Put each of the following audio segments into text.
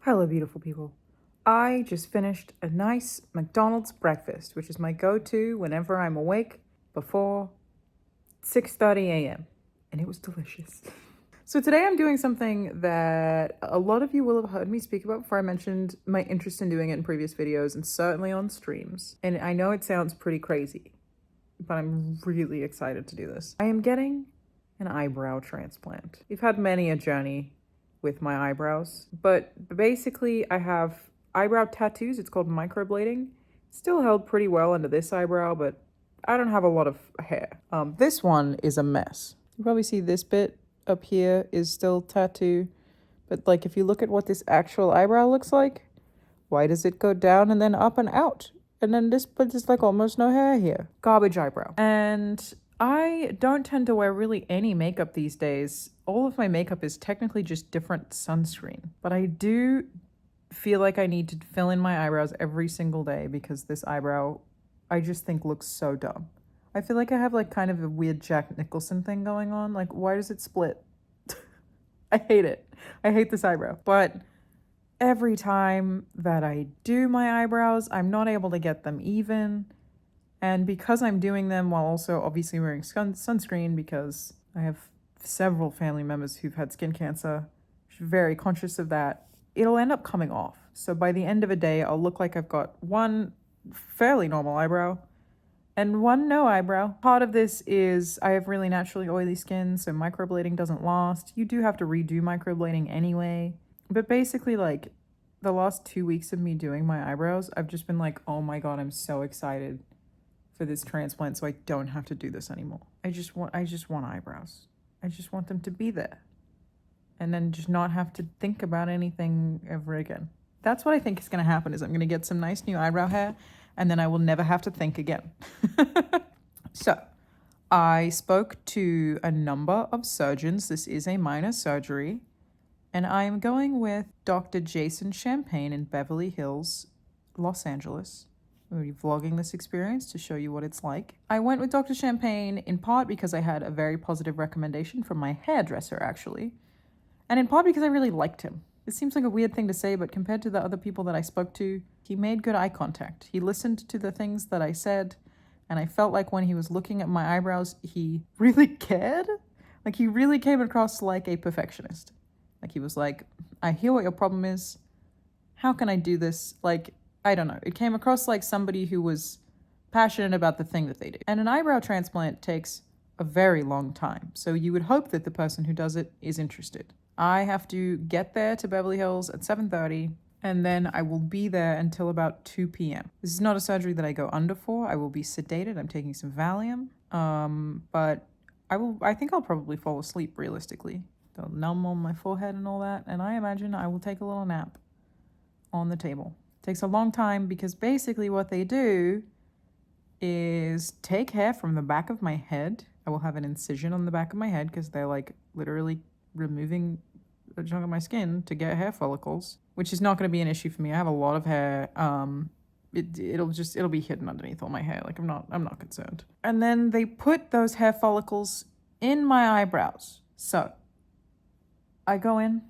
Hello, beautiful people. I just finished a nice McDonald's breakfast, which is my go-to whenever I'm awake before 6:30 a.m. And it was delicious. So today I'm doing something that a lot of you will have heard me speak about before. I mentioned my interest in doing it in previous videos and certainly on streams. And I know it sounds pretty crazy, but I'm really excited to do this. I am getting an eyebrow transplant. We've had many a journey with my eyebrows, but basically I have eyebrow tattoos. It's called microblading. Still held pretty well under this eyebrow, but I don't have a lot of hair. This one is a mess. You probably see this bit up here is still tattoo, but like if you look at what this actual eyebrow looks like, why does it go down and then up and out? And then this, but there's like almost no hair here. Garbage eyebrow. And I don't tend to wear really any makeup these days. All of my makeup is technically just different sunscreen. But I do feel like I need to fill in my eyebrows every single day because this eyebrow, I just think looks so dumb. I feel like I have like kind of a weird Jack Nicholson thing going on. Like, why does it split? I hate it. I hate this eyebrow. But every time that I do my eyebrows, I'm not able to get them even. And because I'm doing them while also obviously wearing sunscreen, because I have several family members who've had skin cancer, very conscious of that, it'll end up coming off. So by the end of a day, I'll look like I've got one fairly normal eyebrow and one no eyebrow. Part of this is I have really naturally oily skin, so microblading doesn't last. You do have to redo microblading anyway. But basically, like, the last 2 weeks of me doing my eyebrows, I've just been like, oh my god, I'm so excited for this transplant so I don't have to do this anymore. I just want eyebrows. I just want them to be there. And then just not have to think about anything ever again. That's what I think is going to happen is I'm going to get some nice new eyebrow hair and then I will never have to think again. So, I spoke to a number of surgeons. This is a minor surgery. And I'm going with Dr. Jason Champagne in Beverly Hills, Los Angeles. I'm going to be vlogging this experience to show you what it's like. I went with Dr. Champagne in part because I had a very positive recommendation from my hairdresser, actually. And in part because I really liked him. It seems like a weird thing to say, but compared to the other people that I spoke to, he made good eye contact. He listened to the things that I said, and I felt like when he was looking at my eyebrows, he really cared. Like, he really came across like a perfectionist. Like, he was like, I hear what your problem is. How can I do this? Like, I don't know. It came across like somebody who was passionate about the thing that they do. And an eyebrow transplant takes a very long time. So you would hope that the person who does it is interested. I have to get there to Beverly Hills at 7:30, and then I will be there until about 2 p.m. This is not a surgery that I go under for. I will be sedated. I'm taking some Valium. But I think I'll probably fall asleep realistically. They'll numb on my forehead and all that, and I imagine I will take a little nap on the table. It takes a long time because basically what they do is take hair from the back of my head. I will have an incision on the back of my head because they're like literally removing a chunk of my skin to get hair follicles, which is not going to be an issue for me. I have a lot of hair. It'll be hidden underneath all my hair. Like, I'm not concerned. And then they put those hair follicles in my eyebrows. So I go in,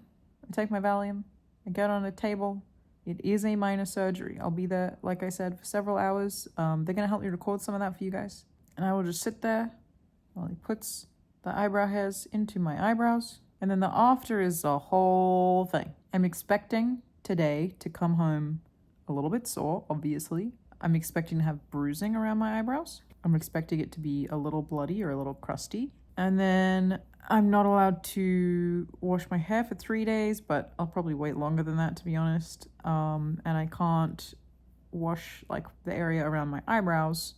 I take my Valium, I get on a table. It is a minor surgery. I'll be there, like I said, for several hours. They're going to help me record some of that for you guys. And I will just sit there while he puts the eyebrow hairs into my eyebrows. And then the after is a whole thing. I'm expecting today to come home a little bit sore, obviously. I'm expecting to have bruising around my eyebrows. I'm expecting it to be a little bloody or a little crusty. And then I'm not allowed to wash my hair for 3 days, but I'll probably wait longer than that, to be honest. And I can't wash like the area around my eyebrows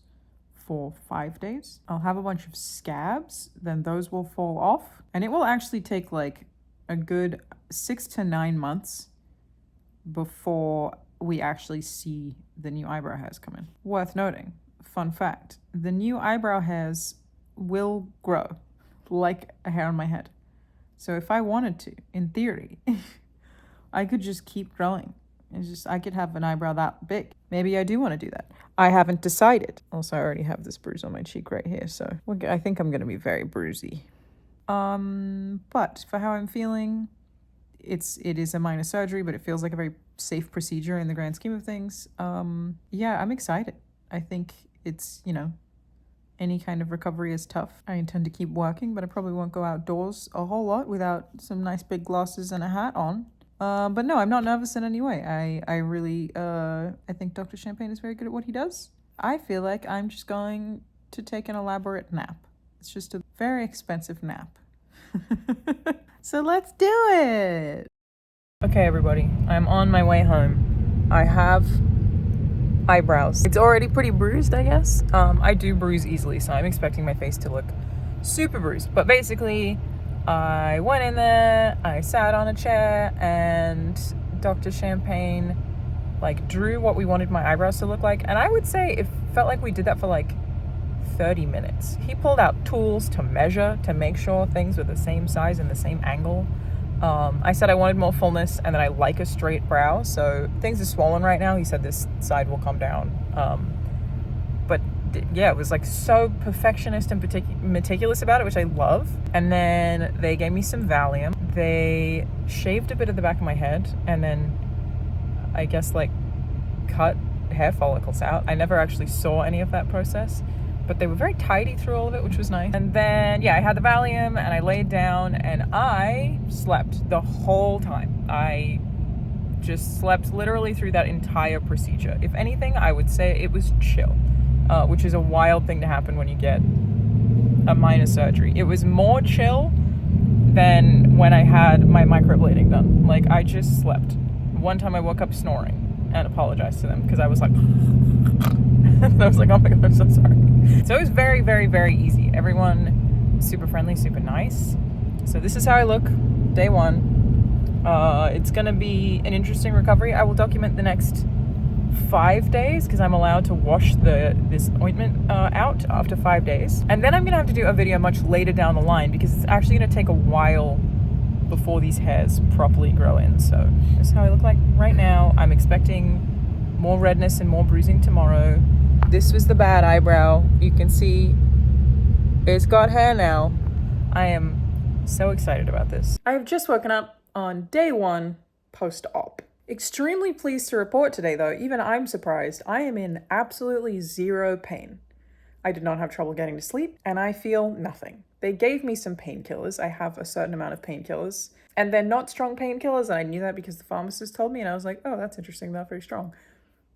for 5 days. I'll have a bunch of scabs, then those will fall off. And it will actually take like a good 6 to 9 months before we actually see the new eyebrow hairs come in. Worth noting, fun fact, the new eyebrow hairs will grow like a hair on my head. So if I wanted to, in theory, I could just keep growing. I could have an eyebrow that big. Maybe I do want to do that. I haven't decided. Also, I already have this bruise on my cheek right here, so I think I'm going to be very bruisey. But for how I'm feeling, it is a minor surgery, but it feels like a very safe procedure in the grand scheme of things. Yeah, I'm excited. I think it's, you know, any kind of recovery is tough. I intend to keep working, but I probably won't go outdoors a whole lot without some nice big glasses and a hat on. But no, I'm not nervous in any way. I really, I think Dr. Champagne is very good at what he does. I feel like I'm just going to take an elaborate nap. It's just a very expensive nap. So let's do it. Okay, everybody, I'm on my way home. I have eyebrows. It's already pretty bruised, I guess. I do bruise easily, so I'm expecting my face to look super bruised. But basically, I went in there, I sat on a chair, and Dr. Champagne like drew what we wanted my eyebrows to look like. And I would say it felt like we did that for like 30 minutes. He pulled out tools to measure, to make sure things were the same size and the same angle. I said I wanted more fullness and that I like a straight brow. So things are swollen right now. He said this side will come down. But yeah, it was like so perfectionist and meticulous about it, which I love. And then they gave me some Valium. They shaved a bit of the back of my head and then I guess like cut hair follicles out. I never actually saw any of that process, but they were very tidy through all of it, which was nice. And then, yeah, I had the Valium and I laid down and I slept the whole time. I just slept literally through that entire procedure. If anything, I would say it was chill, which is a wild thing to happen when you get a minor surgery. It was more chill than when I had my microblading done. Like, I just slept. One time I woke up snoring and apologized to them because I was like, and I was like, oh my God, I'm so sorry. So it was very, very, very easy. Everyone super friendly, super nice. So this is how I look, day one. It's going to be an interesting recovery. I will document the next 5 days because I'm allowed to wash this ointment out after 5 days. And then I'm going to have to do a video much later down the line because it's actually going to take a while before these hairs properly grow in. So this is how I look like right now. I'm expecting more redness and more bruising tomorrow. This was the bad eyebrow. You can see it's got hair now. I am so excited about this. I have just woken up on day one post-op. Extremely pleased to report today though, even I'm surprised, I am in absolutely zero pain. I did not have trouble getting to sleep and I feel nothing. They gave me some painkillers. I have a certain amount of painkillers and they're not strong painkillers and I knew that because the pharmacist told me and I was like, oh, that's interesting, not very strong.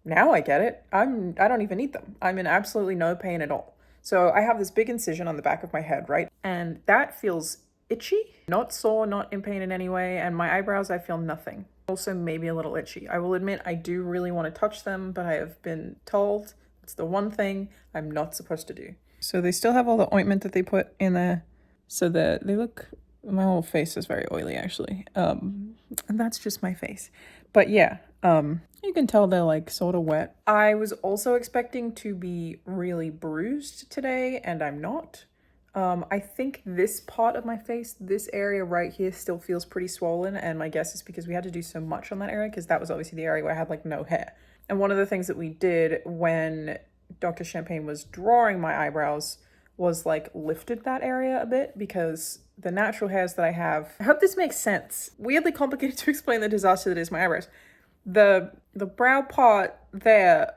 Now I get it. I don't even need them. I'm in absolutely no pain at all. So I have this big incision on the back of my head, right? And that feels itchy, not sore, not in pain in any way. And my eyebrows, I feel nothing. Also maybe a little itchy. I will admit I do really want to touch them, but I have been told it's the one thing I'm not supposed to do. So they still have all the ointment that they put in there. So they look, my whole face is very oily actually. And that's just my face. But yeah, you can tell they're like sort of wet. I was also expecting to be really bruised today and I'm not. I think this part of my face, this area right here still feels pretty swollen and my guess is because we had to do so much on that area because that was obviously the area where I had like no hair. And one of the things that we did when Dr. Champagne was drawing my eyebrows was like lifted that area a bit because the natural hairs that I have, I hope this makes sense. Weirdly complicated to explain the disaster that is my eyebrows. The brow part there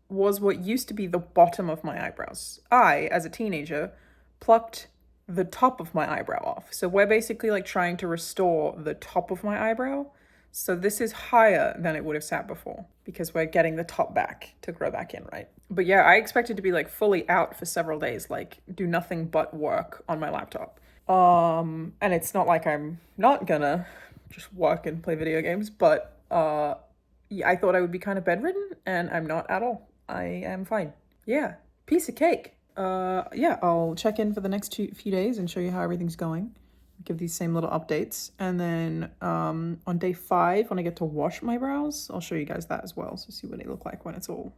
was what used to be the bottom of my eyebrows. I, as a teenager, plucked the top of my eyebrow off. So we're basically like trying to restore the top of my eyebrow. So this is higher than it would have sat before because we're getting the top back to grow back in, right? But yeah, I expected to be like fully out for several days, like do nothing but work on my laptop. And it's not like I'm not gonna just work and play video games, but yeah, I thought I would be kind of bedridden and I'm not at all. I am fine. Yeah, piece of cake. Yeah, I'll check in for the next few days and show you how everything's going. Give these same little updates. And then on day 5, when I get to wash my brows, I'll show you guys that as well. So see what they look like when it's all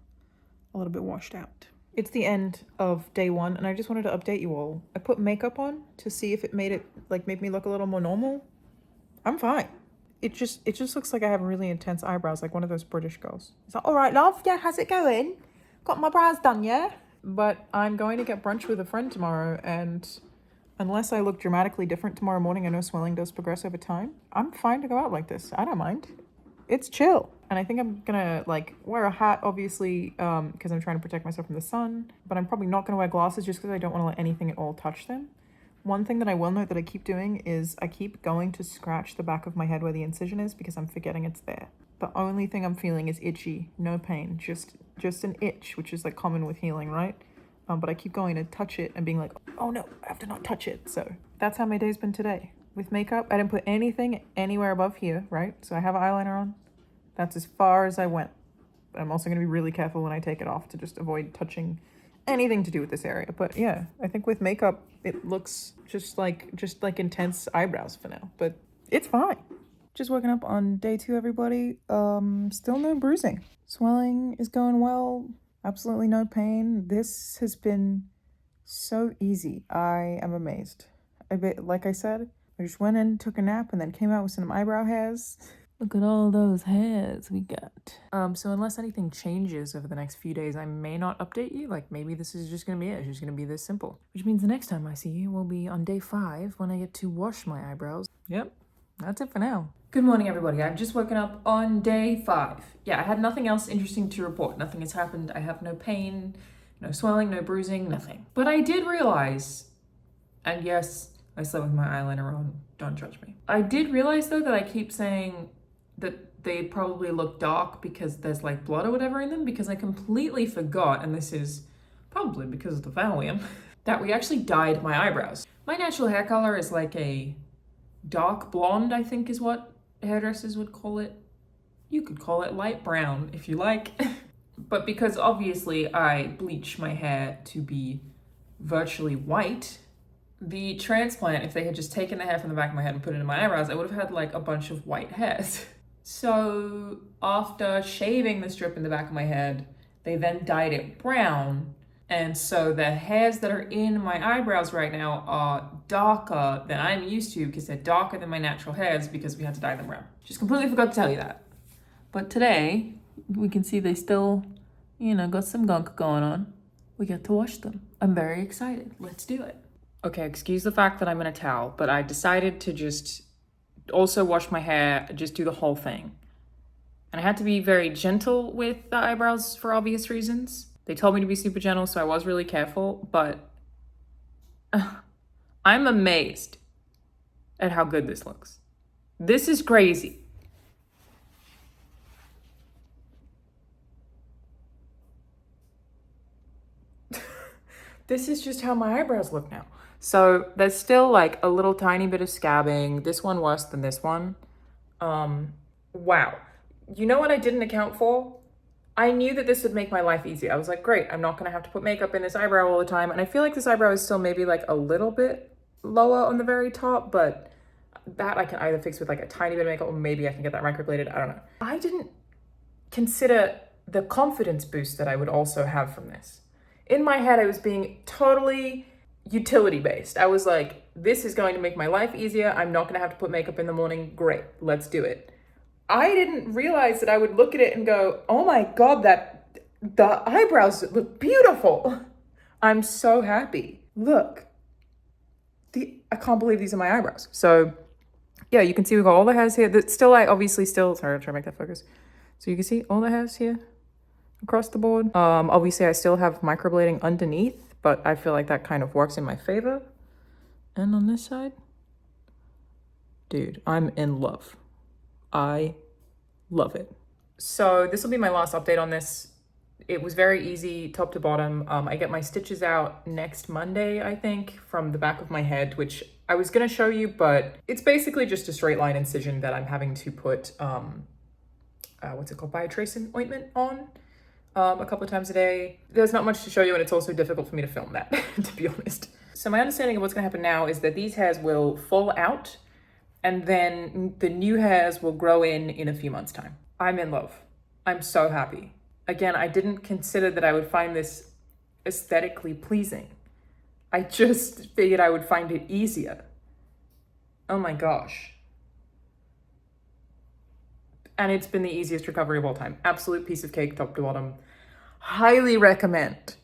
a little bit washed out. It's the end of day 1 and I just wanted to update you all. I put makeup on to see if it made me look a little more normal. I'm fine. It just looks like I have really intense eyebrows, like one of those British girls. It's like, all right, love, yeah, how's it going? Got my brows done, yeah? But I'm going to get brunch with a friend tomorrow and Unless I look dramatically different tomorrow morning, I know swelling does progress over time. I'm fine to go out like this. I don't mind. It's chill. And I think I'm gonna like wear a hat, obviously, because I'm trying to protect myself from the sun. But I'm probably not gonna wear glasses just because I don't want to let anything at all touch them. One thing that I will note that I keep doing is I keep going to scratch the back of my head where the incision is because I'm forgetting it's there. The only thing I'm feeling is itchy, no pain, just an itch, which is like common with healing, right? But I keep going to touch it and being like, oh no, I have to not touch it. So that's how my day's been today. With makeup, I didn't put anything anywhere above here, right? So I have eyeliner on. That's as far as I went. But I'm also going to be really careful when I take it off to just avoid touching anything to do with this area. But yeah, I think with makeup, it looks just like intense eyebrows for now. But it's fine. Just waking up on day 2, everybody. Still no bruising. Swelling is going well. Absolutely no pain. This has been so easy. I am amazed. Like I said, I just went in, took a nap, and then came out with some eyebrow hairs. Look at all those hairs we got. So unless anything changes over the next few days, I may not update you. Like maybe this is just gonna be it. It's just gonna be this simple. Which means the next time I see you will be on day 5 when I get to wash my eyebrows. Yep, that's it for now. Good morning, everybody. I've just woken up on day 5. Yeah, I had nothing else interesting to report. Nothing has happened. I have no pain, no swelling, no bruising, nothing. But I did realize, and yes, I slept with my eyeliner on. Don't judge me. I did realize though that I keep saying that they probably look dark because there's like blood or whatever in them, because I completely forgot, and this is probably because of the Valium, that we actually dyed my eyebrows. My natural hair color is like a dark blonde, I think is what hairdressers would call it. You could call it light brown if you like. But because obviously I bleach my hair to be virtually white, the transplant, if they had just taken the hair from the back of my head and put it in my eyebrows, I would have had like a bunch of white hairs. So after shaving the strip in the back of my head, they then dyed it brown. And so the hairs that are in my eyebrows right now are darker than I'm used to because they're darker than my natural hairs because we had to dye them brown. Just completely forgot to tell you that. But today, we can see they still, got some gunk going on. We get to wash them. I'm very excited. Let's do it. Okay, excuse the fact that I'm in a towel, but I decided to just also wash my hair, just do the whole thing. And I had to be very gentle with the eyebrows for obvious reasons. They told me to be super gentle, so I was really careful, but I'm amazed at how good this looks. This is crazy. This is just how my eyebrows look now. So there's still like a little tiny bit of scabbing. This one worse than this one. Wow. You know what I didn't account for? I knew that this would make my life easier. I was like, great, I'm not gonna have to put makeup in this eyebrow all the time. And I feel like this eyebrow is still maybe like a little bit lower on the very top, but that I can either fix with like a tiny bit of makeup or maybe I can get that microbladed, I don't know. I didn't consider the confidence boost that I would also have from this. In my head, I was being totally utility based. I was like, this is going to make my life easier. I'm not gonna have to put makeup in the morning. Great, let's do it. I didn't realize that I would look at it and go, oh my God, the eyebrows look beautiful. I'm so happy. Look, I can't believe these are my eyebrows. So yeah, you can see we've got all the hairs here. Sorry, I'll try to make that focus. So you can see all the hairs here across the board. Obviously I still have microblading underneath, but I feel like that kind of works in my favor. And on this side, dude, I'm in love. I love it. So this will be my last update on this. It was very easy top to bottom. I get my stitches out next Monday, I think, from the back of my head, which I was gonna show you, but it's basically just a straight line incision that I'm having to put, biotracin ointment on a couple of times a day. There's not much to show you, and it's also difficult for me to film that, to be honest. So my understanding of what's gonna happen now is that these hairs will fall out and then the new hairs will grow in a few months' time. I'm in love. I'm so happy. Again, I didn't consider that I would find this aesthetically pleasing. I just figured I would find it easier. Oh my gosh. And it's been the easiest recovery of all time. Absolute piece of cake, top to bottom. Highly recommend.